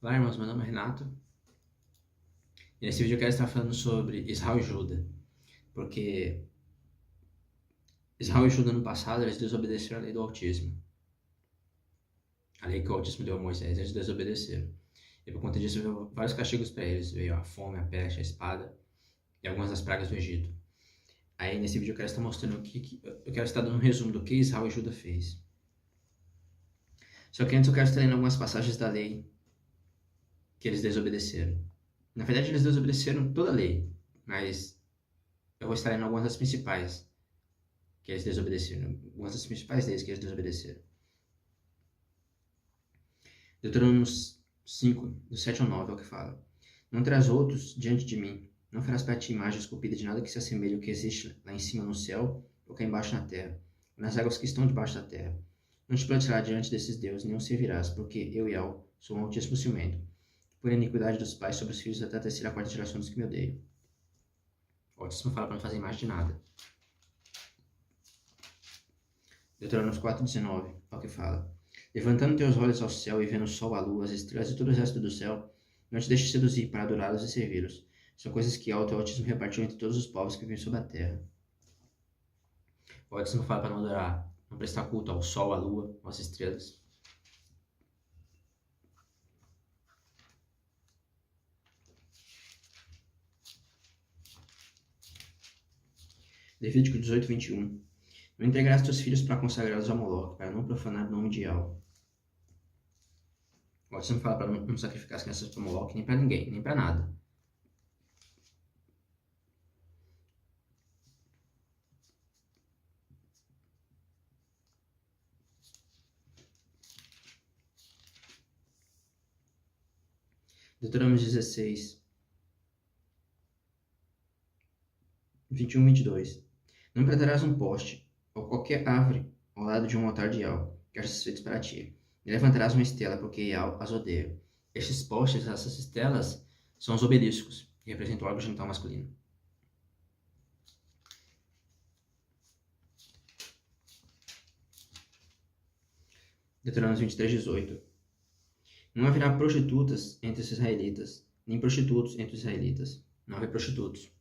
Olá, irmãos, meu nome é Renato. E nesse vídeo eu quero estar falando sobre Israel e Judá, porque Israel e Judá no passado, eles desobedeceram a lei do Altíssimo. A lei que o Altíssimo deu a Moisés, eles desobedeceram. E por conta disso veio vários castigos para eles. Veio a fome, a peste, a espada e algumas das pragas do Egito. Aí nesse vídeo eu quero estar mostrando eu quero estar dando um resumo do que Israel e Judá fez. Só que antes eu quero estar lendo algumas passagens da lei que eles desobedeceram. Na verdade, eles desobedeceram toda a lei, mas eu vou estar lendo algumas das principais que eles desobedeceram. Algumas das principais leis que eles desobedeceram. Deuteronômio 5, do 7 ao 9, é o que fala. Não terás outros diante de mim. Não farás para ti imagem esculpida de nada que se assemelhe ao que existe lá em cima no céu, ou cá embaixo na terra, ou nas águas que estão debaixo da terra. Não te plantarás diante desses deuses, nem os servirás, porque eu, Yahweh, sou um altíssimo ciumento. Por iniquidade dos pais sobre os filhos até a terceira e a quarta geração dos que me odeiam. O Altíssimo fala para não fazer imagem de nada. Deuteronômio 4,19 é o que fala. Levantando teus olhos ao céu e vendo o sol, a lua, as estrelas e todo o resto do céu, não te deixes seduzir para adorá-los e servi-los. São coisas que o Altíssimo repartiu entre todos os povos que vivem sobre a terra. O Altíssimo fala para não adorar, não prestar culto ao sol, à lua, às estrelas. Levítico 18, 21. Não entregarás teus filhos para consagrá-los ao Moloque, para não profanar o nome de Yahweh. O Altíssimo fala para não sacrificar as crianças para o Moloque, nem para ninguém, nem para nada. Deuteronômio 16, 21, 22. Não plantarás um poste, ou qualquer árvore, ao lado de um altar de Yahweh, que achas feitos para ti. E levantarás uma estela, porque Yahweh as odeia. Estes postes, essas estelas, são os obeliscos, que representam o órgão genital masculino. Deuteronômio 23, 18. Não haverá prostitutas entre os israelitas, nem prostitutos entre os israelitas. Não haverá prostitutos.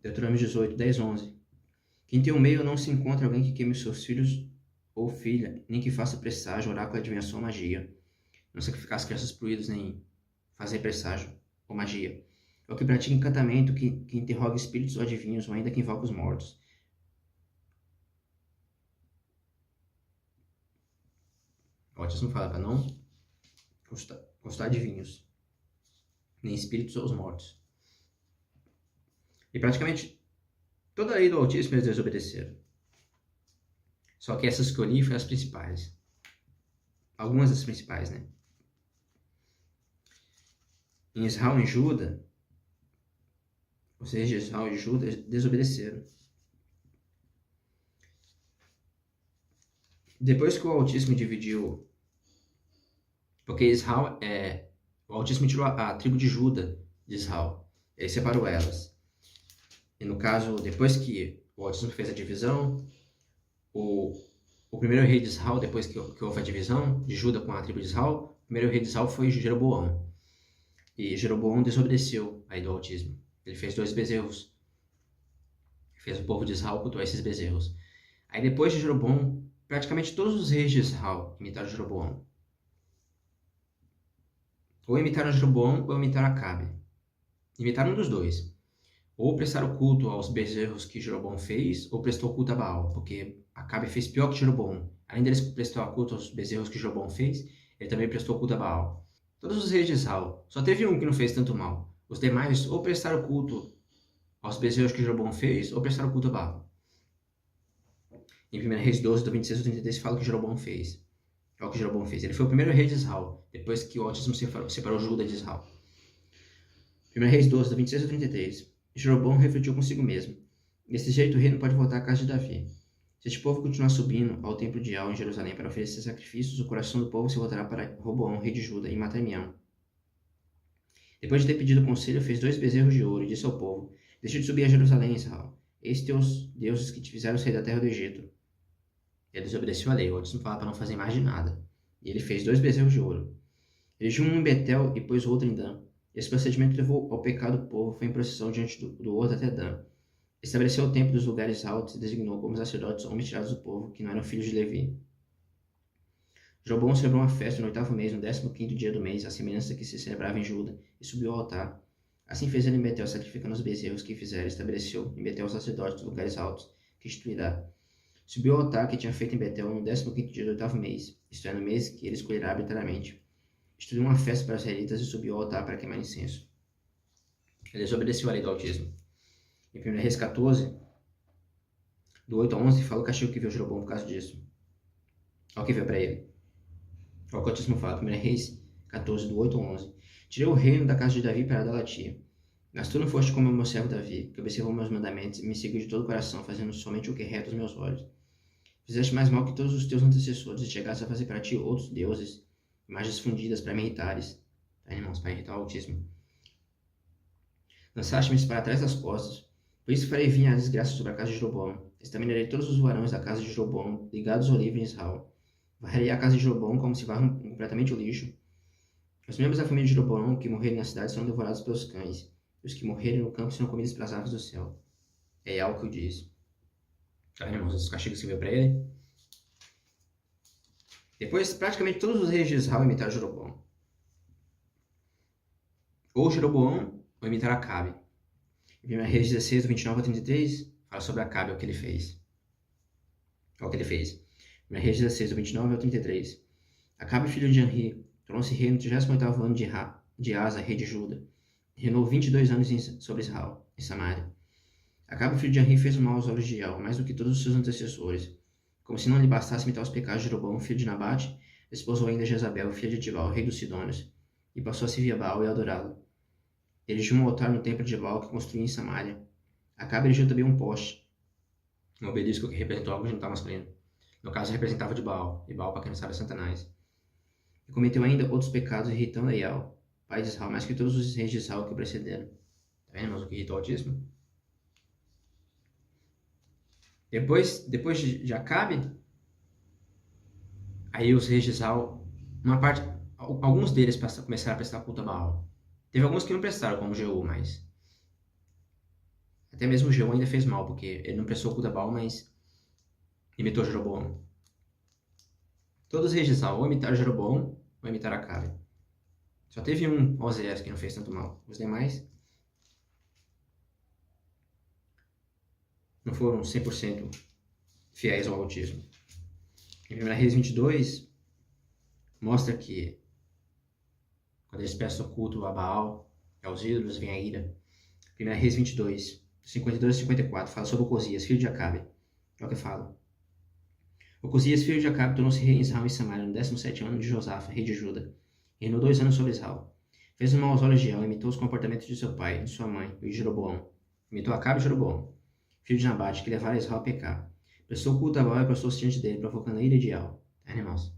Deuteronômio 18, 10, 11. Que em teu meio não se encontre alguém que queime seus filhos ou filha, nem que faça presságio, oráculo, adivinhação ou magia. Não sacrificar as crianças por ídolos, nem fazer presságio ou magia. Ou que pratique encantamento, que interrogue espíritos ou adivinhos, ou ainda que invoque os mortos. O Altíssimo fala para não consultar adivinhos, nem espíritos ou os mortos. E praticamente toda a lei do Altíssimo eles desobedeceram. Só que essas que eu li foram as principais. Algumas das principais, né? Em Israel e Judá, os reis de Israel e Judá desobedeceram. Depois que o Altíssimo dividiu, porque Israel o Altíssimo tirou a tribo de Judá de Israel, ele separou elas. E no caso, depois que o Altíssimo fez a divisão, o primeiro rei de Israel, depois que houve a divisão de Judá com a tribo de Israel, o primeiro rei de Israel foi Jeroboão. E Jeroboão desobedeceu a lei do Altíssimo. Ele fez 2 bezerros. Fez o povo de Israel cultuar esses bezerros. Aí depois de Jeroboão, praticamente todos os reis de Israel imitaram Jeroboão. Ou imitaram Jeroboão ou imitaram Acabe. Imitaram um dos dois. Ou prestaram culto aos bezerros que Jeroboão fez, ou prestou culto a Baal, porque Acabe fez pior que Jeroboão. Além deles prestar culto aos bezerros que Jeroboão fez, ele também prestou culto a Baal. Todos os reis de Israel, só teve um que não fez tanto mal. Os demais ou prestaram culto aos bezerros que Jeroboão fez, ou prestaram culto a Baal. Em 1 Reis 12, do 26 ao 33, fala o que Jeroboão fez. É o que Jeroboão fez. Ele foi o primeiro rei de Israel, depois que o Altíssimo separou Judá de Israel. 1 Reis 12, do 26 ao 33. Jeroboão refletiu consigo mesmo. Desse jeito o rei não pode voltar à casa de Davi. Se este povo continuar subindo ao templo de Yahweh em Jerusalém para oferecer sacrifícios, o coração do povo se voltará para Roboão, rei de Judá, e Matamião. Depois de ter pedido conselho, fez 2 bezerros de ouro e disse ao povo: Deixa de subir a Jerusalém, Israel. Eis teus deuses que te fizeram sair da terra do Egito. Ele desobedeceu a lei. O autismo fala para não fazer mais de nada. E ele fez 2 bezerros de ouro. Erigiu um em Betel e pôs o outro em Dan. Esse procedimento levou ao pecado do povo, foi em procissão diante do outro até Dan. Estabeleceu o templo dos lugares altos e designou como sacerdotes homens tirados do povo, que não eram filhos de Levi. Jeroboão celebrou uma festa no 8º mês, no 15º dia do mês, à semelhança que se celebrava em Juda, e subiu ao altar. Assim fez ele em Betel, sacrificando os bezerros que fizera. Estabeleceu em Betel os sacerdotes dos lugares altos, que instituirá. Subiu ao altar que tinha feito em Betel no 15º dia do 8º mês, isto é, no mês que ele escolherá arbitrariamente. Instituiu uma festa para os israelitas e subiu ao altar para queimar incenso. Ele desobedeceu a lei do autismo. Em 1 Reis 14, do 8 a 11, fala o castigo que veio Jeroboão por causa disso. Olha o que veio para ele. Olha o que o autismo fala. 1 Reis 14, do 8 a 11. Tirei o reino da casa de Davi para Adalatia. Mas tu não foste como o meu servo Davi, que observou meus mandamentos e me seguiu de todo o coração, fazendo somente o que é reto aos meus olhos. Fizeste mais mal que todos os teus antecessores e chegaste a fazer para ti outros deuses, imagens fundidas para me irritares. Tá, irmãos, para irritar o autismo. Lançaste-me para trás das costas. Por isso farei vir a desgraça sobre a casa de Jeroboão. Exterminarei todos os varões da casa de Jeroboão, ligados ao livro em Israel. Varrerei a casa de Jeroboão como se varram completamente o lixo. Os membros da família de Jeroboão que morrerem na cidade serão devorados pelos cães, e os que morrerem no campo serão comidos pelas aves do céu. É algo que eu disse. Tá vendo, irmãos, os castigos que veio para ele? Depois, praticamente todos os reis de Israel imitaram Jeroboão. Ou Jeroboão, ou imitaram Acabe. Em 1 Reis 16, do 29 ao 33, fala sobre Acabe, o que ele fez. Olha o que ele fez. 1 Reis 16, do 29 ao 33. Acabe, filho de Anri, tornou-se rei no 38º ano de Asa, rei de Juda. Reinou 22 anos sobre Israel, em Samaria. Acabe, filho de Anri, fez o mal aos olhos de Yahweh, mais do que todos os seus antecessores. Como se não lhe bastasse imitar os pecados de Jeroboão, filho de Nabate, desposou ainda Jezabel, filha de Etibal, rei dos Sidônios, e passou a servir a Baal e adorá-lo. Erigiu um altar no templo de Baal que construiu em Samaria. Acabe erigiu também um poste, um obelisco que representou algo genital masculino. No caso, representava de Baal, e Baal, para quem não sabe, é Satanás. E cometeu ainda outros pecados, irritando a Yahweh, pai de Israel, mais que todos os reis de Israel que o precederam. Tá vendo, irmãos, o que irritou o Altíssimo? Depois de Acabe, aí os reis de Israel, alguns deles começaram a prestar culto a Baal. Teve alguns que não prestaram, como Jeú, mas até mesmo Jeú ainda fez mal, porque ele não prestou culto a Baal, mas imitou Jeroboão. Todos os reis de Israel ou imitaram Jeroboão ou imitaram Acabe. Só teve um, Oséias, que não fez tanto mal. Os demais não foram 100% fiéis ao autismo. Em 1 Reis 22, mostra que quando eles prestam culto a Baal, aos ídolos, vem a ira. 1 Reis 22, 52 e 54, fala sobre Ocosias, filho de Acabe. É o que fala. Ocosias, filho de Acabe, tornou-se rei em Israel e Samaria no 17º ano de Josafá, rei de Juda. Reinou 2 anos sobre Israel. Fez o mal aos olhos de Yahweh, imitou os comportamentos de seu pai, de sua mãe e de Jeroboão. Imitou Acabe e Jeroboão, filho de Nabate, que levaram Israel a pecar. Prestou culto a Baal e prostou-se diante dele, provocando a ira de Yahweh. Irmãos?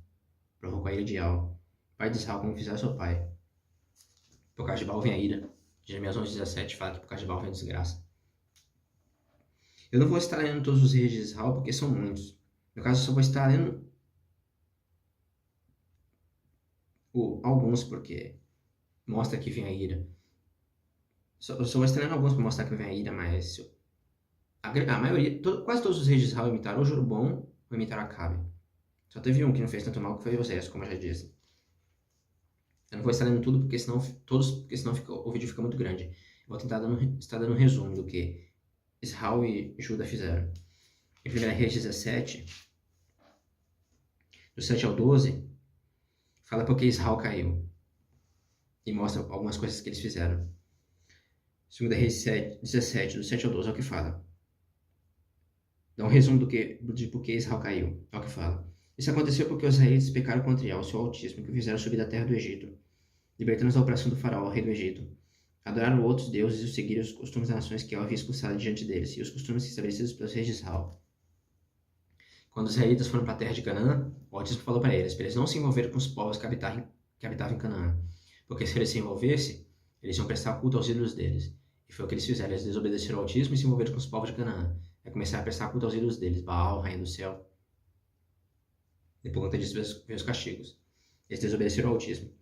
Provocou a ira de Yahweh, pai de Israel, como fizeram seu pai. Por causa de Baal vem a ira. Jeremias 11:17 fala que por causa de Baal vem a desgraça. Eu não vou estar lendo todos os reis de Israel, porque são muitos. No caso, eu só vou estar lendo alguns, porque mostra que vem a ira. Eu só vou estar lendo alguns para mostrar que vem a ira, mas a maioria, quase todos os reis de Israel imitaram o Jeroboão ou imitaram Acabe. Só teve um que não fez tanto mal, que foi Oséias, como eu já disse. Eu não vou estar lendo tudo, porque senão o vídeo fica muito grande. Eu vou tentar estar dando um resumo do que Israel e Juda fizeram. Em 1 Reis 17, do 7 ao 12, fala porque Israel caiu. E mostra algumas coisas que eles fizeram. 2 Reis 17, do 7 ao 12, é o que fala. Dá um resumo de por que Israel caiu. É o que fala. Isso aconteceu porque os israelitas pecaram contra Yahweh, o seu altíssimo, que o fizeram subir da terra do Egito, libertando-os da opressão do faraó, rei do Egito. Adoraram outros deuses e seguiram os costumes das nações que Yahweh havia expulsado diante deles, e os costumes estabelecidos pelos reis de Israel. Quando os israelitas foram para a terra de Canaã, o Altíssimo falou para eles não se envolverem com os povos que habitavam em Canaã, porque se eles se envolvessem, eles iam prestar culto aos ídolos deles. E foi o que eles fizeram, eles desobedeceram ao Altíssimo e se envolveram com os povos de Canaã. É começar a prestar culto aos ídolos deles, Baal, rainha do céu. E por conta disso veio os castigos. Eles desobedeceram ao Altíssimo.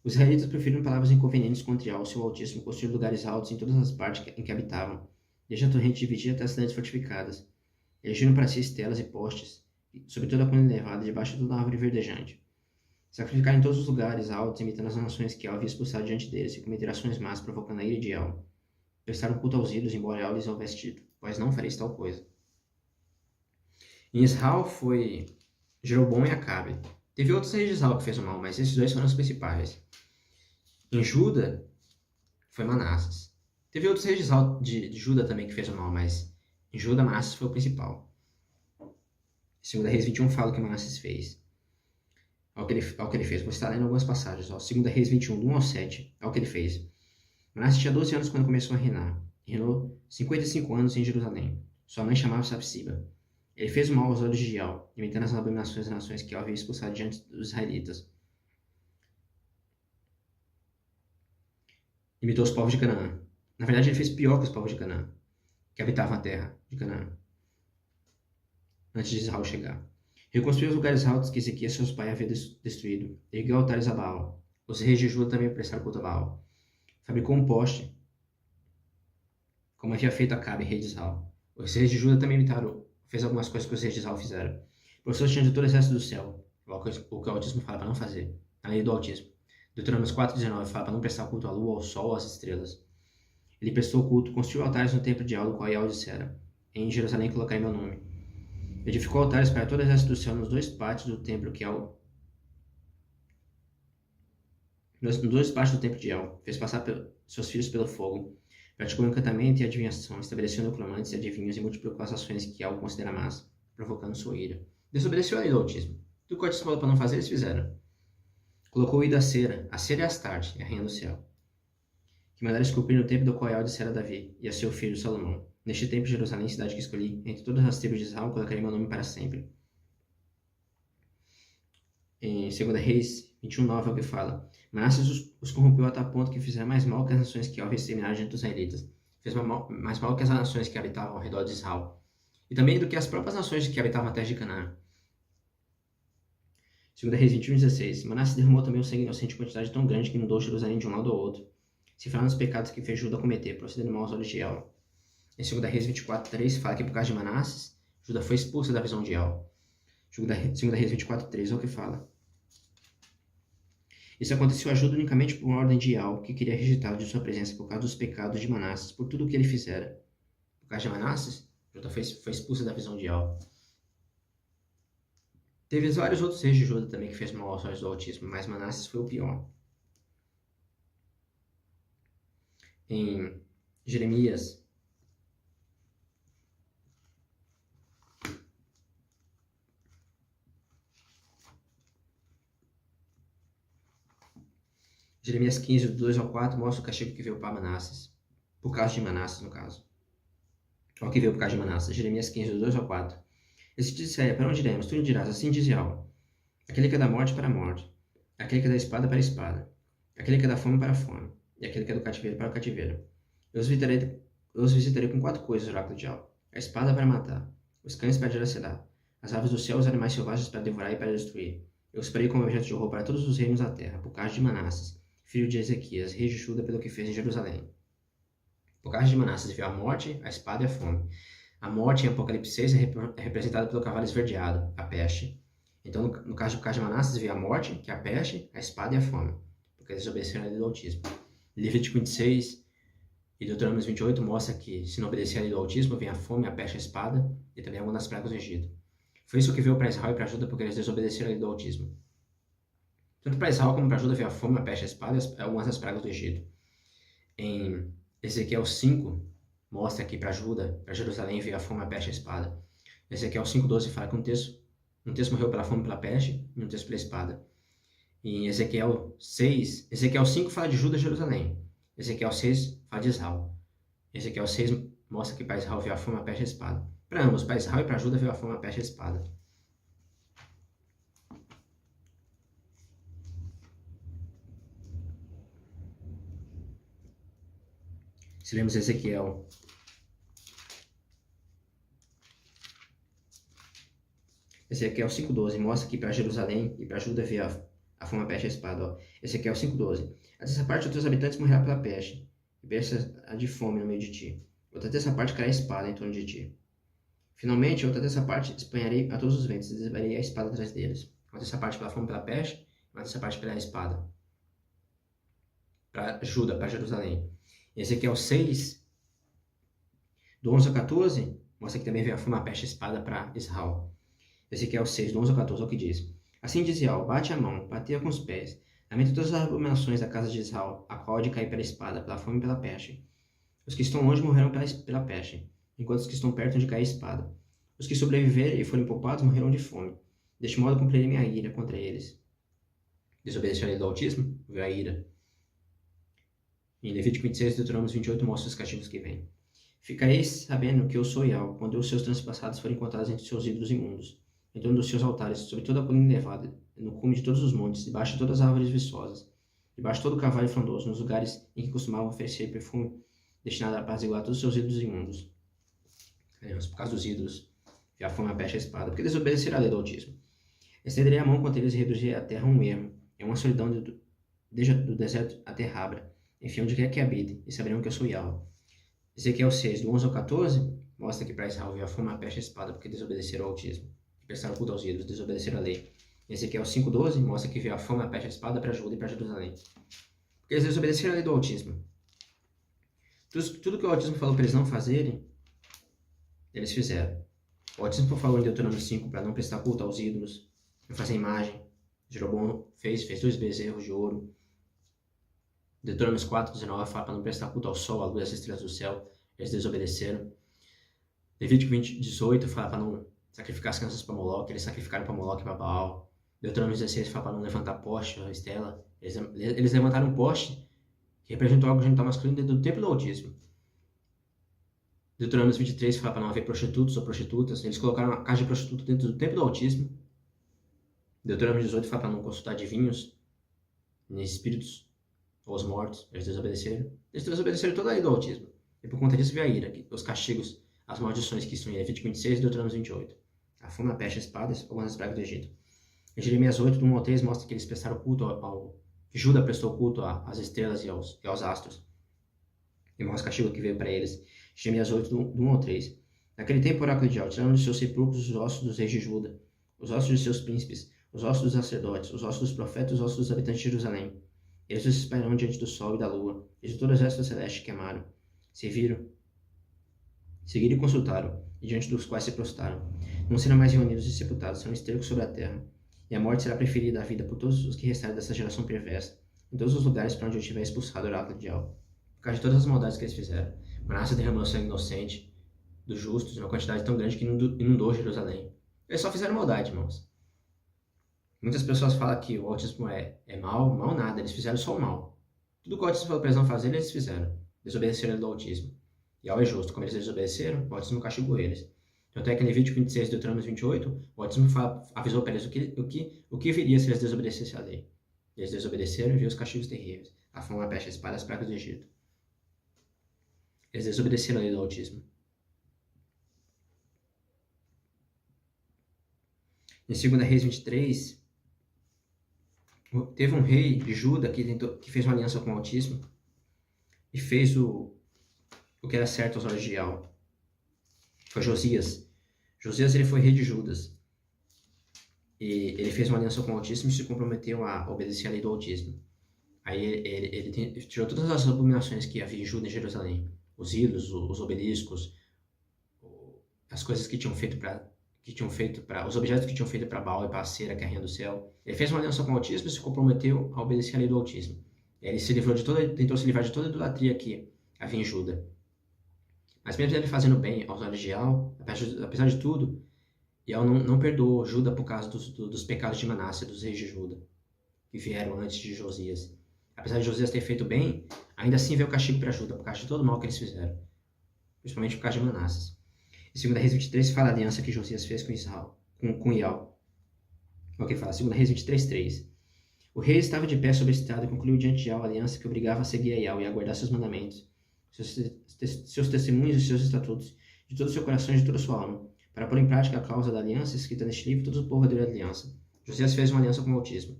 Os israelitas preferiram palavras inconvenientes contra o seu Altíssimo, construir lugares altos em todas as partes em que habitavam, desde a torrente dividida até as cidades fortificadas. Erigiram para si estelas e postes, sobre toda a colina elevada, debaixo de toda a árvore verdejante. Sacrificaram em todos os lugares altos, imitando as nações que El havia expulsado diante deles, e cometeram ações más, provocando a ira de El. Prestaram culto aos ídolos, embora El lhes houvesse dito, pois não fareis tal coisa. Em Israel foi Jeroboão e Acabe. Teve outros reis de Israel que fez o mal, mas esses dois foram os principais. Em Juda foi Manasses. Teve outros reis de Juda também que fez o mal, mas em Juda Manasses foi o principal. 2 Reis 21 fala o que Manasses fez. Ao que ele fez. Vou estar lendo algumas passagens. 2 Reis 21, do 1 ao 7, ao que ele fez. Manasses tinha 12 anos quando começou a reinar. Reinou 55 anos em Jerusalém. Sua mãe chamava-se Absiba. Ele fez o mal aos olhos de El, imitando as abominações das nações que El havia expulsado diante dos israelitas. Imitou os povos de Canaã. Na verdade, ele fez pior que os povos de Canaã, que habitavam a terra de Canaã, antes de Israel chegar. Reconstruiu os lugares altos que Ezequias, seus pais, havia destruído. Ergueu altares a Baal. Os reis de Juda também prestaram culto a Baal. Fabricou um poste, como havia feito Acabe, rei de Israel. Os reis de Juda também imitaram, fez algumas coisas que os reis de Israel fizeram. Professou diante de todo o exército do céu, o que o Altíssimo fala para não fazer, a lei do Altíssimo. Deuteronômio 4,19 fala para não prestar culto à lua, ao sol, às estrelas. Ele prestou culto, construiu altares no templo de El, do qual El dissera: em Jerusalém colocarei meu nome. Edificou altares para todo o exército do céu nos dois pátios do templo que El. Nos dois pátios do templo de El. Fez passar seus filhos pelo fogo. Praticou encantamento e adivinhação, estabeleceu necromantes e adivinhos e multiplicou as ações que El considera más, provocando sua ira. Desobedeceu a lei do Altíssimo. Tudo que o Altíssimo falou para não fazer, eles fizeram. Colocou o ídolo a cera e Astarte, a rainha do céu, que mandaram esculpir no templo do qual El dissera a Davi e a seu filho Salomão. Neste templo de Jerusalém, cidade que escolhi, entre todas as tribos de Israel, colocarei meu nome para sempre. Em 2 Reis 21:9 é o que fala: Manasses os corrompeu a tal ponto que fizeram mais mal que as nações que havia exterminado diante dos israelitas. Fez mais mal que as nações que habitavam ao redor de Israel. E também do que as próprias nações que habitavam a terra de Canaã. 2 Reis 21:16. Manasses derramou também o sangue inocente em quantidade tão grande que inundou Jerusalém de um lado ao outro. Se fala nos pecados que fez Juda cometer, procedendo mal aos olhos de El. Em 2 Reis 24:3 fala que por causa de Manasses, Juda foi expulsa da visão de El. 2 Reis 24:3 é o que fala. Isso aconteceu a Juda unicamente por uma ordem de El, que queria rejeitá-lo de sua presença por causa dos pecados de Manasses, por tudo o que ele fizera. Por causa de Manasses, Juda foi expulsa da visão de El. Teve vários outros reis de Juda também que fez mal aos olhos do Altíssimo, mas Manasses foi o pior. Em Jeremias 15, do 2 ao 4, mostra o castigo que veio para Manasses. Por causa de Manasses, no caso. Olha o que veio por causa de Manasses. Jeremias 15, do 2 ao 4. E se disser, para onde iremos? Tu lhe dirás, assim diz El: aquele que é da morte para a morte, aquele que é da espada para a espada, aquele que é da fome para a fome, e aquele que é do cativeiro para o cativeiro. Eu os visitarei com 4 coisas, oráculo de El: a espada para matar, os cães para dilacerar, as aves do céu e os animais selvagens para devorar e para destruir. Eu os farei como objeto de horror para todos os reinos da terra, por causa de Manasses, filho de Ezequias, rei de Juda, pelo que fez em Jerusalém. Por causa de Manasses veio a morte, a espada e a fome. A morte em Apocalipse 6 é representada pelo cavalo esverdeado, a peste. Então, no caso de Manasses veio a morte, que é a peste, a espada e a fome, porque eles obedeceram a lei do Altíssimo. Levítico 26 e Deuteronômio 28 mostra que, se não obedecer a lei do Altíssimo, vem a fome, a peste, a espada e também algumas das pragas do Egito. Foi isso que veio para Israel e para Juda, porque eles desobedeceram a lei do Altíssimo. Tanto para Israel como para Juda veio a fome, a peste, a espada e algumas das pragas do Egito. Em Ezequiel 5, mostra que para Juda, para Jerusalém, veio a fome, a peste e a espada. Ezequiel 5:12 fala que um terço morreu pela fome e pela peste, e um terço pela espada. E em Ezequiel 5 fala de Juda e Jerusalém. Ezequiel 6 fala de Israel. Ezequiel 6 mostra que para Israel veio a fome, a peste e a espada. Para ambos, para Israel e para Juda, veio a fome, a peste e a espada. Se lemos Ezequiel 5:12 mostra que para Jerusalém e para Judá veio a fome, a peste e a espada. Ó. Ezequiel 5:12. A terça parte dos teus habitantes morrerá pela peste, e peste há de fome no meio de ti. Outra terça parte cairá a espada em torno de ti. Finalmente, outra terça parte espanharei a todos os ventos, e desviarei a espada atrás deles. Uma terça parte pela fome, pela peste, uma terça parte pela espada. Para Judá, para Jerusalém. Ezequiel 6, do 11 ao 14, mostra que também veio a fome, a peste e a espada para Israel. Ezequiel 6, do 11 ao 14, é o que diz. Assim diz Israel, bate a mão, bateia com os pés, lamenta todas as abominações da casa de Israel, a qual há de cair pela espada, pela fome e pela peste. Os que estão longe morrerão pela peste, enquanto os que estão perto hão de cair a espada. Os que sobreviverem e forem poupados morrerão de fome. Deste modo cumprirei minha ira contra eles. Desobedeceu a lei do autismo? Veio a ira. Em Levítico 26 e Deuteronômio 28 mostra os castigos que vêm. Ficareis sabendo que eu sou Yahweh, quando os seus transpassados forem encontrados entre os seus ídolos imundos, em torno dos seus altares, sobre toda a colina elevada, no cume de todos os montes, debaixo de todas as árvores viçosas, debaixo de todo o carvalho frondoso, nos lugares em que costumavam oferecer perfume, destinado a apaziguar todos os seus ídolos imundos. Por causa dos ídolos, e a fome, a peste e a espada, porque desobedeceram a lei do autismo. Estenderei a mão contra eles e reduzirei a terra a um ermo, é uma solidão desde do deserto até Rabra, enfim, onde quer que habitem, e saberão que eu sou Yahweh. Ezequiel 6, do 11 ao 14, mostra que para Israel veio a fome, a peste e a espada, porque desobedeceram ao autismo, que prestaram culto aos ídolos, desobedeceram a lei. Ezequiel 5:12 mostra que veio a fome, a peste e a espada para Judá e para Jerusalém, porque eles desobedeceram a lei do autismo. Tudo que o autismo falou para eles não fazerem, eles fizeram. O autismo falou em Deuteronômio 5 para não prestar culto aos ídolos, não fazer imagem. Jeroboão fez 2 bezerros de ouro. Deuteronômio 4:19 fala para não prestar culto ao sol, à luz e às estrelas do céu. Eles desobedeceram. Levítico 20:18 fala para não sacrificar as crianças para Moloque. Eles sacrificaram para Moloque e para Baal. Deuteronômio 16 fala para não levantar poste, a estela. Eles levantaram um poste que representou algo genital masculino dentro do templo do autismo. Deuteronômio 23 fala para não haver prostitutos ou prostitutas. Eles colocaram uma casa de prostituta dentro do templo do autismo. Deuteronômio 18 fala para não consultar adivinhos, nem espíritos ou os mortos. Eles desobedeceram. Eles desobedeceram toda a lei do autismo. E por conta disso veio a ira, os castigos, as maldições que estão em Levítico 26 e Deuteronômio 28. A fome, a peste, as espadas, algumas das pragas do Egito. Em Jeremias 8, do 1 ao 3, mostra que eles prestaram culto que Judá prestou culto às estrelas e aos astros. E mostra o castigo que veio para eles. Jeremias 8, do 1 ao 3. Naquele tempo, o oráculo de Yahweh, tiraram de seus sepulcros os ossos dos reis de Judá, os ossos de seus príncipes, os ossos dos sacerdotes, os ossos dos profetas, os ossos dos habitantes de Jerusalém. Eles os espalharam diante do sol e da lua, e de todo o exército celeste que amaram. Seguiram e consultaram, e diante dos quais se prostraram. Não serão mais reunidos e sepultados, serão estercos sobre a terra. E a morte será preferida à vida por todos os que restarem dessa geração perversa, em todos os lugares para onde eu tiver expulsado o oráculo de Yahweh, por causa de todas as maldades que eles fizeram. Manassés derramou sangue inocente dos justos, em uma quantidade tão grande que inundou Jerusalém. Eles só fizeram maldade, irmãos. Muitas pessoas falam que o autismo é mal, mal nada, eles fizeram só o mal. Tudo que o autismo falou para eles não fazer, eles fizeram. Desobedeceram do autismo. E ao é justo, como eles desobedeceram, o autismo castigou eles. Tanto é que em Levítico 26 e Deuteronômio 28, o autismo avisou para eles o que viria se eles desobedecessem a lei. Eles desobedeceram e viram os castigos terríveis. A fome, a peste, a espada, as pragas do Egito. Eles desobedeceram a lei do autismo. Em 2 Reis 23, teve um rei de Judá que fez uma aliança com o autismo e fez o que era certo aos olhos de Yahweh. Foi Josias. Josias, ele foi rei de Judas. E ele fez uma aliança com o autismo e se comprometeu a obedecer a lei do autismo. Aí ele tirou todas as abominações que havia em Judá e Jerusalém. Os ídolos, os obeliscos, as coisas que tinham feito para os objetos que tinham feito para Baal e para a cera, que é a rainha do céu. Ele fez uma aliança com o autismo e se comprometeu a obedecer a lei do autismo. Ele tentou se livrar de toda a idolatria que havia em Judá. Mas mesmo ele fazendo bem aos olhos de Yahweh, apesar de tudo, Yahweh não perdoou Judá por causa dos pecados de Manassés, dos reis de Judá, que vieram antes de Josias. Apesar de Josias ter feito bem, ainda assim veio o castigo para Judá, por causa de todo o mal que eles fizeram. Principalmente por causa de Manassés. Em 2 Reis 23 fala a aliança que Josias fez com Israel, com Yahweh. É o que fala, 2 Reis 23, 3. O rei estava de pé sobre a estrada e concluiu diante de Yahweh a aliança que obrigava a seguir a Yahweh e a guardar seus mandamentos, seus testemunhos e seus estatutos, de todo o seu coração e de toda a sua alma, Para pôr em prática a cláusula da aliança escrita neste livro, todo o povo aderiu à aliança. Josias fez uma aliança com o autismo.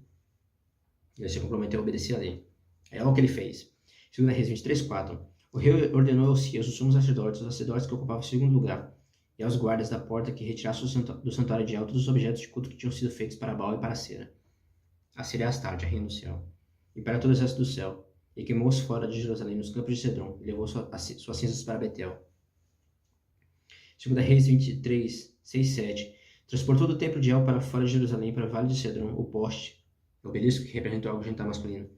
Ele se comprometeu a obedecer a lei. É o que ele fez. 2 Reis 23:4. O rei ordenou aos seus, os sumos sacerdotes, os sacerdotes que ocupavam o segundo lugar, e aos guardas da porta que retirassem do santuário de El todos os objetos de culto que tinham sido feitos para Baal e para Acera. Acera é Astarte, a rainha do céu. E para todo o exército do céu. E queimou-os fora de Jerusalém, nos campos de Cedron, e levou suas cinzas para Betel. 2 Reis 23, 6, 7. Transportou do templo de El para fora de Jerusalém, para o vale de Cedron, o poste, o obelisco que representou algo genital masculino.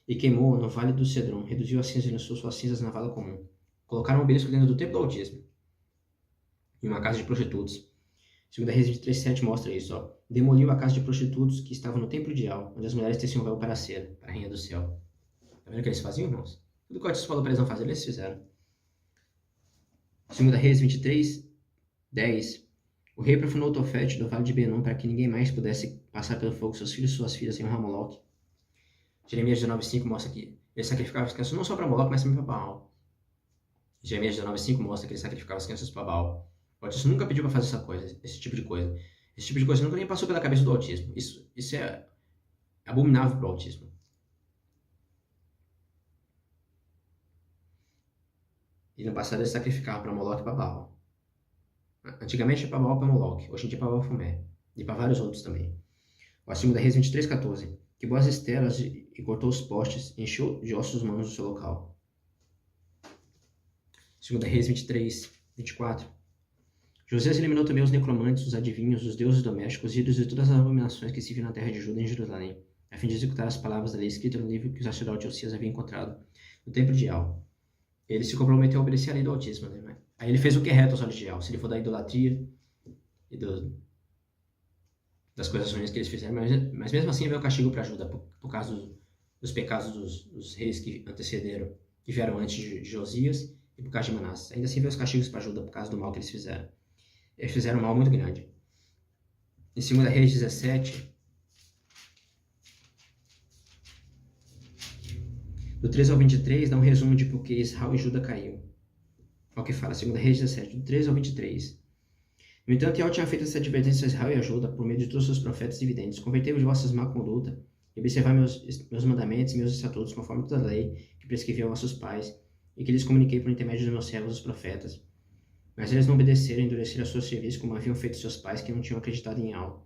E queimou no vale do Cedron, reduziu as cinzas e lançou suas cinzas na vala comum. Colocaram o obelisco dentro do templo do autismo, em uma casa de prostitutos. 2 Reis 23, 7 mostra isso. Ó. Demoliu a casa de prostitutos que estava no templo de El, onde as mulheres teciam véu para Acera, para a rainha do céu. Tá vendo o que eles faziam, irmãos? Tudo que o autismo falou para eles não fazer, eles fizeram. 2 Reis 23, 10. O rei profanou o Tofete do vale de Benom para que ninguém mais pudesse passar pelo fogo seus filhos e suas filhas em Moloque. Jeremias 19:5 mostra que ele sacrificava as crianças não só para Moloque, mas também para Baal. Jeremias 19:5 mostra que ele sacrificava as crianças para Baal. O autismo nunca pediu para fazer essa coisa, esse tipo de coisa. Esse tipo de coisa nunca nem passou pela cabeça do autismo. Isso é abominável para o autismo. E no passado ele sacrificava para Moloque e para Baal. Antigamente é para Baal e para Moloque, hoje em dia é para Bafomé. E para vários outros também. O 2 Reis 23:14. Quebrou as estelas e cortou os postes, e encheu de ossos humanos o seu local. 2 Reis 23:24. Josias eliminou também os necromantes, os adivinhos, os deuses domésticos, os ídolos e todas as abominações que se viam na terra de Judá e em Jerusalém, a fim de executar as palavras da lei escrita no livro que o sacerdote Osias havia encontrado no templo de El. Ele se comprometeu a obedecer a lei do autismo, né? Aí ele fez o que é reto aos olhos de El, se ele for da idolatria e das coisas ruins que eles fizeram, mas mesmo assim veio o castigo para Judá, por causa dos pecados dos reis que antecederam, que vieram antes de Josias, e por causa de Manassés. Ainda assim veio os castigos para Judá por causa do mal que eles fizeram. Eles fizeram um mal muito grande. Em 2 Reis 17, do 13 ao 23, dá um resumo de por que Israel e Judá caiu. Olha o que fala, 2 Reis 17, do 13 ao 23. No entanto, El tinha feito essa advertência a Israel e a Judá por meio de todos os seus profetas e videntes. Convertei-vos de vossas má conduta e observar meus mandamentos e meus estatutos conforme toda a lei que prescrevi a vossos pais e que lhes comuniquei por intermédio dos meus servos, os profetas. Mas eles não obedeceram e endureceram a seu serviço como haviam feito seus pais que não tinham acreditado em El.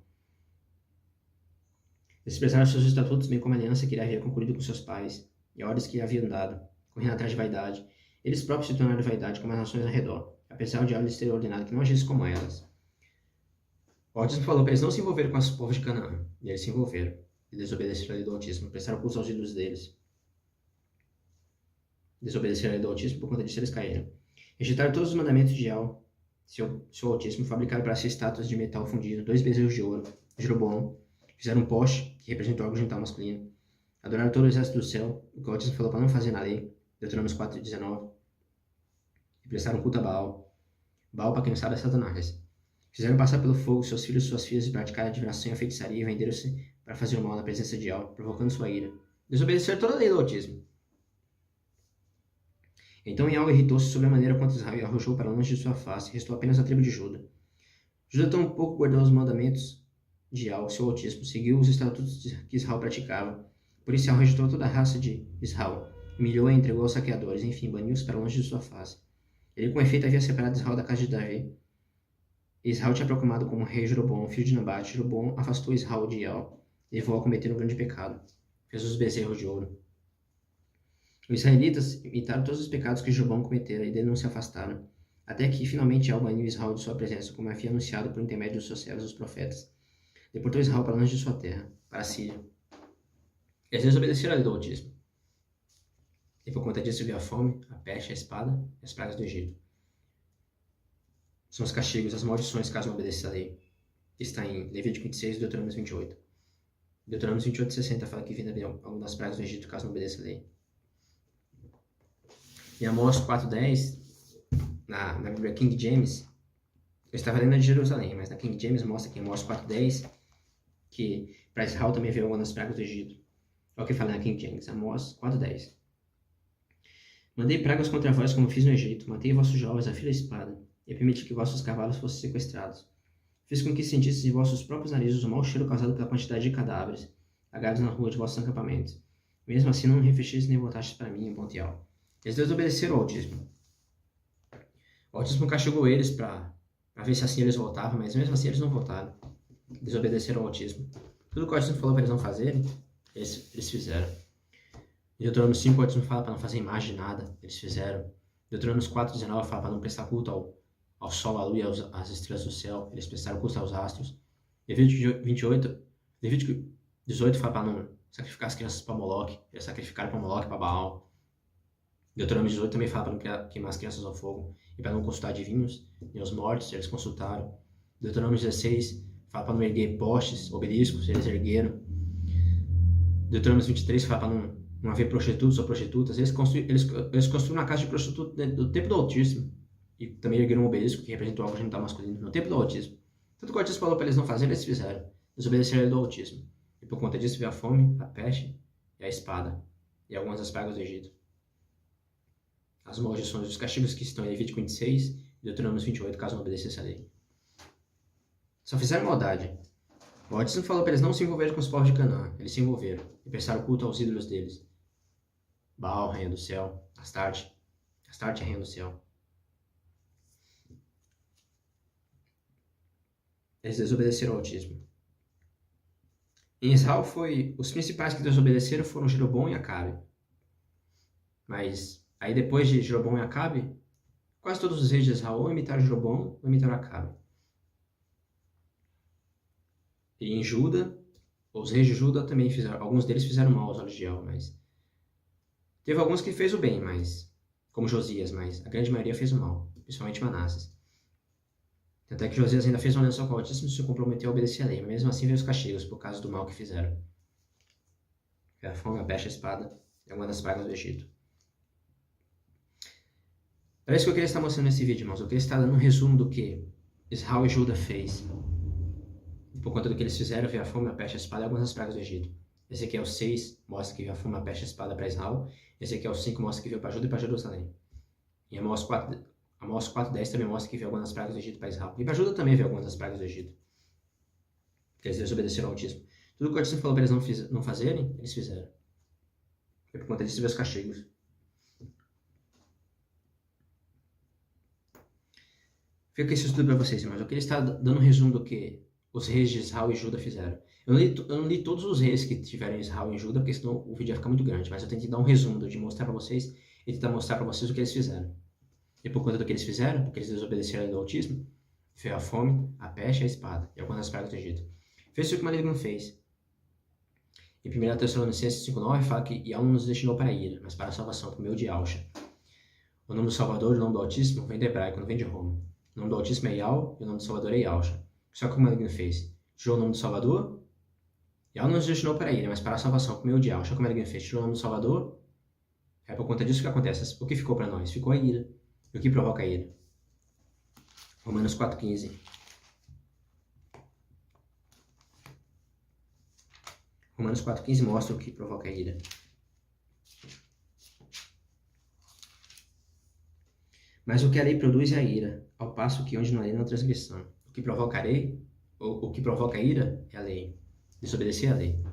Desprezaram seus estatutos, bem como a aliança que ele havia concluído com seus pais e a ordens que lhe haviam dado, correndo atrás de vaidade. Eles próprios se tornaram vaidade como as nações ao redor, apesar de El lhes ter ordenado que não agissem como elas. O autismo falou para eles não se envolverem com os povos de Canaã, e eles se envolveram. E desobedeceram a lei do autismo, prestaram culto aos ídolos deles. Desobedeceram a lei do autismo, por conta disso eles caíram. Rejeitaram todos os mandamentos de El, seu autismo, fabricaram para si estátuas de metal fundido, 2 bezerros de ouro, Jeroboão, fizeram um poste, que representou algo genital masculino, adoraram todo o exército do céu, o que o autismo falou para não fazer na lei, Deuteronômio 4:19, e prestaram culto a Baal. Baal, para quem não sabe, é Satanás. Fizeram passar pelo fogo seus filhos e suas filhas e praticaram adivinação e a feitiçaria e venderam-se para fazer o mal na presença de El, provocando sua ira. Desobedeceram toda a lei do autismo. Então El irritou-se sobremaneira contra Israel e arrojou para longe de sua face, restou apenas a tribo de Judá. Judá tampouco guardou os mandamentos de El, seu autismo, seguiu os estatutos que Israel praticava. Por isso El rejeitou toda a raça de Israel, humilhou e entregou aos saqueadores, enfim, baniu-os para longe de sua face. Ele com efeito havia separado Israel da casa de Davi. Israel tinha proclamado como rei Jeroboão, filho de Nabate. Jeroboão afastou Israel de El e levou a cometer um grande pecado. Fez os bezerros de ouro. Os israelitas imitaram todos os pecados que Jeroboão cometera e dele não se afastaram, até que finalmente El baniu Israel de sua presença, como havia anunciado por intermédio dos seus servos, os profetas. Deportou Israel para longe de sua terra, para a Síria. Eles desobedeceram a lei do autismo. E por conta disso veio a fome, a peste, a espada e as pragas do Egito. São os castigos, as maldições caso não obedeça a lei. Está em Levítico 26 e Deuteronômio 28. Deuteronômio 28:60 fala que vinda algumas das pragas do Egito caso não obedeça a lei. Em Amós 4:10, na Bíblia King James, eu estava lendo a de Jerusalém, mas na King James mostra que em Amós 4:10 que para Israel também veio algumas das pragas do Egito. Olha o que fala na King James, Amós 4:10. Mandei pragas contra vós como fiz no Egito, matei vossos jovens a fio da espada, e permiti que vossos cavalos fossem sequestrados. Fiz com que sentisseis em vossos próprios narizes o mau cheiro causado pela quantidade de cadáveres, lagados na rua de vossos acampamentos. Mesmo assim não refletistes nem voltastes para mim em Pontial. Eles desobedeceram ao Altíssimo. O Altíssimo castigou eles para ver se assim eles voltavam, mas mesmo assim eles não voltaram. Desobedeceram ao Altíssimo. Tudo que o Altíssimo falou para eles não fazerem, eles fizeram. Em Deuteronômio 5, o Altíssimo fala para não fazer imagem de nada, eles fizeram. Deuteronômio 4:19 fala para não prestar culto ao sol, à lua e às estrelas do céu, eles prestaram culto aos astros. Levítico 18 fala para não sacrificar as crianças para Moloque, eles sacrificaram para Moloque, para Baal. Deuteronômio 18 também fala para não queimar as crianças ao fogo e para não consultar adivinhos, nem os mortos, eles consultaram. Deuteronômio 16 fala para não erguer postes, obeliscos, eles ergueram. Deuteronômio 23 fala para não haver prostitutos ou prostitutas, eles construíram uma casa de prostituta do templo do Altíssimo e também ergueram um obelisco que representa o órgão genital masculino no templo do Altíssimo. Tudo que o Altíssimo falou para eles não fazerem, eles fizeram. Desobedeceram do Altíssimo. E por conta disso veio a fome, a peste e a espada e algumas das pragas do Egito. As maldições e os castigos que estão em Levítico 26 e Deuteronômio 28, caso não obedecesse a lei. Só fizeram maldade. O Altíssimo falou para eles não se envolverem com os povos de Canaã. Eles se envolveram e prestaram culto aos ídolos deles. Baal, rainha do céu. Astarte, rainha do céu. Eles desobedeceram ao Altíssimo. Em Israel, os principais que desobedeceram foram Jeroboão e Acabe. Mas aí depois de Jeroboão e Acabe, quase todos os reis de Israel ou imitaram Jeroboão ou imitaram Acabe. E em Juda, os reis de Juda também fizeram, alguns deles fizeram mal aos olhos de Yahvé, mas teve alguns que fez o bem, mas como Josias, mas a grande maioria fez o mal, principalmente Manasses. Tanto é que Josias ainda fez uma aliança com o Altíssimo e se comprometeu a obedecer a lei, mas mesmo assim veio os castigos por causa do mal que fizeram. A fome, a peste, a espada é uma das pragas do Egito. É isso que eu queria estar mostrando nesse vídeo, irmãos. Eu queria estar dando um resumo do que Israel e Juda fez. E por conta do que eles fizeram, veio a fome, a peste, a espada e algumas das pragas do Egito. Esse aqui é o 6, mostra que veio a fome, a peste, a espada para Israel. Esse aqui é o 5, mostra que veio para Juda e para Jerusalém. E Amós 4:10 também mostra que veio algumas das pragas do Egito para Israel. E para Juda também veio algumas das pragas do Egito. Porque eles desobedeceram ao Altíssimo. Tudo que o Altíssimo falou para eles não fazerem, eles fizeram. E por conta disso veio os castigos. Fica esse estudo para vocês, irmãos. Eu queria estar dando um resumo do que os reis de Israel e Juda fizeram. Eu não li todos os reis que tiveram em Israel e em Juda, porque senão o vídeo ia ficar muito grande. Mas eu tentei dar um resumo de mostrar para vocês e tentar mostrar para vocês o que eles fizeram. E por conta do que eles fizeram, porque eles desobedeceram ao Altíssimo, veio a fome, a peste e a espada, e algumas das pragas do Egito. Fez o que o maligno fez. Em 1 Tessalonicenses 5:9 fala que Yahvé não nos destinou para a ira, mas para a salvação, por meio de Yahshua. O nome do Salvador e o nome do Altíssimo vem do hebraico, não vem de Roma. O nome do Altíssimo é Yahvé e o nome do Salvador é Yahshua. Só que o maligno fez. Tirou o nome do Salvador, Yahvé não nos destinou para a ira, mas para a salvação, por meio de Yahshua. Só que o maligno fez. Tirou o nome do Salvador, é por conta disso que acontece. O que ficou para nós? Ficou a ira. E o que provoca a ira? Romanos 4:15. Romanos 4:15 mostra o que provoca a ira. Mas o que a lei produz é a ira, ao passo que onde não há lei não há transgressão. O que provoca a ira é a lei. Desobedecer a lei.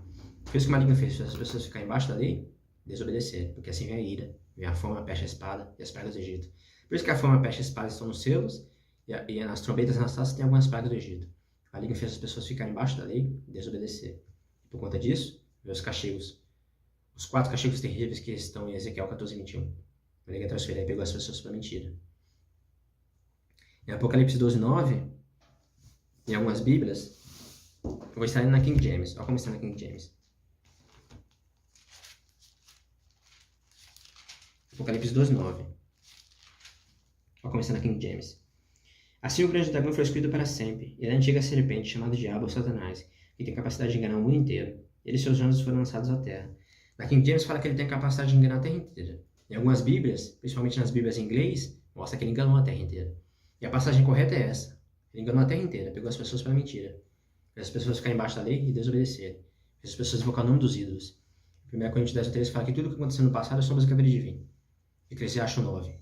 Fez o que o maligno fez, as pessoas ficarem embaixo da lei, desobedecer, porque assim vem a ira, vem a fome, a peste, a espada e as pragas do Egito. Por isso que a fome, a peste e a espada estão nos selos, e nas trombetas e nas taças tem algumas pragas do Egito. O maligno fez as pessoas ficarem embaixo da lei e desobedecer. Por conta disso, veio os castigos. Os 4 castigos terríveis que estão em Ezequiel 14:21. O maligno transferiu e pegou as pessoas pela mentira. Em Apocalipse 12:9, em algumas bíblias, eu vou estar indo na King James. Olha como está na King James. Apocalipse 12:9. Olha como está na King James. Assim o grande dragão foi excluído para sempre, e a antiga serpente, chamada Diabo ou Satanás, que tem capacidade de enganar o mundo inteiro. Ele e seus anjos foram lançados à terra. Na King James fala que ele tem capacidade de enganar a terra inteira. Em algumas bíblias, principalmente nas bíblias em inglês, mostra que ele enganou a terra inteira. E a passagem correta é essa. Ele enganou a terra inteira, pegou as pessoas pela mentira. Fez as pessoas ficarem embaixo da lei e desobedecerem. Fez as pessoas invocar o nome dos ídolos. 1 Coríntios 10:13 fala que tudo o que aconteceu no passado é sombras que haveria de vir. Eclesiastes 9.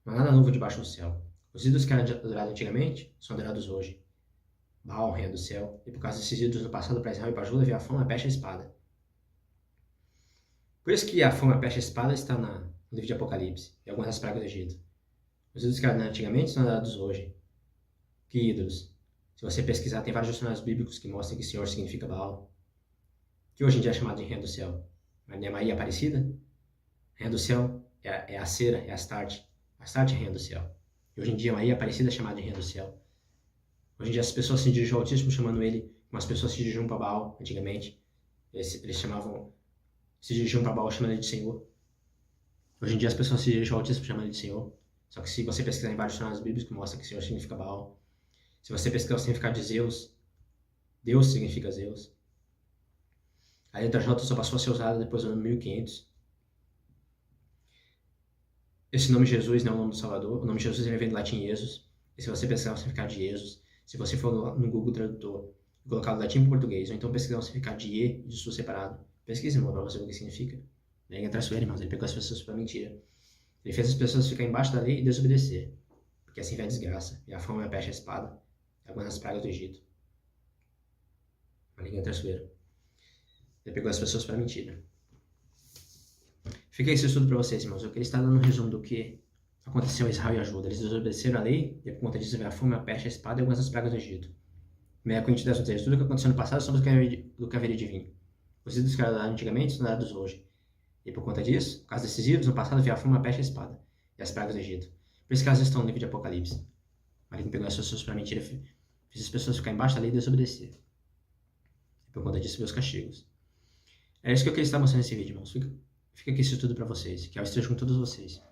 Não há nada novo debaixo do céu. Os ídolos que eram adorados antigamente são adorados hoje. Baal, rainha do céu, e por causa desses ídolos no passado para Israel e para Judá veio a fome, a peste e a espada. Por isso que a fome, a peste e a espada está no livro de Apocalipse, e algumas das pragas do Egito. Os ídolos que eram antigamente são adorados hoje. Que ídolos? Se você pesquisar, tem vários dicionários bíblicos que mostram que Senhor significa Baal, que hoje em dia é chamado de Rainha do Céu. Mas não é Maria Aparecida? Rainha do Céu é a cera, é Astarte. Astarte é Rainha do Céu. E hoje em dia Maria Aparecida é chamada de Rainha do Céu. Hoje em dia as pessoas se dirigem ao Altíssimo chamando ele, como as pessoas se dirigiam para Baal antigamente. Eles se dirigiam para Baal chamando ele de Senhor. Hoje em dia as pessoas se dirigem ao Altíssimo chamando ele de Senhor. Só que se você pesquisar em vários dicionários bíblicos, mostra que Senhor significa Baal. Se você pesquisar o significado de Zeus, Deus significa Zeus. A letra J só passou a ser usada depois do ano 1500. Esse nome Jesus não é o nome do Salvador. O nome Jesus vem do latim Jesus. E se você pesquisar o significado de Jesus, se você for no Google Tradutor e colocar do latim para o português, ou então pesquisar o significado de E e de Sul separado, pesquise, irmão, para você ver o que significa. Ninguém traiçoeiro, irmãos. Ele pegou as pessoas para mentira. Ele fez as pessoas ficarem embaixo da lei e desobedecer. Porque assim vem a desgraça. E a fome, a peste, a espada. E algumas das pragas do Egito. Mas ninguém traiçoeiro. Ele pegou as pessoas para mentira. Fica esse estudo para vocês, irmãos. Eu queria estar dando um resumo do que aconteceu a Israel e a Judá. Eles desobedeceram a lei, e por conta disso veio a fome, a peste, a espada e algumas das pragas do Egito. 1 Coríntios 10, tudo o que aconteceu no passado somos do que haveria de vir. Os ídolos que eram dados antigamente são dados hoje. E por conta disso, por causa desses ídolos, no passado veio a fome, a peste, a espada e as pragas do Egito. Por isso que elas estão no livro de Apocalipse. Maligno pegou as pessoas para mentira, fez as pessoas ficarem embaixo da lei e desobedecer. E por conta disso veio os castigos. É isso que eu queria estar mostrando nesse vídeo, irmãos. Fica aqui esse estudo para vocês. Que eu esteja com todos vocês.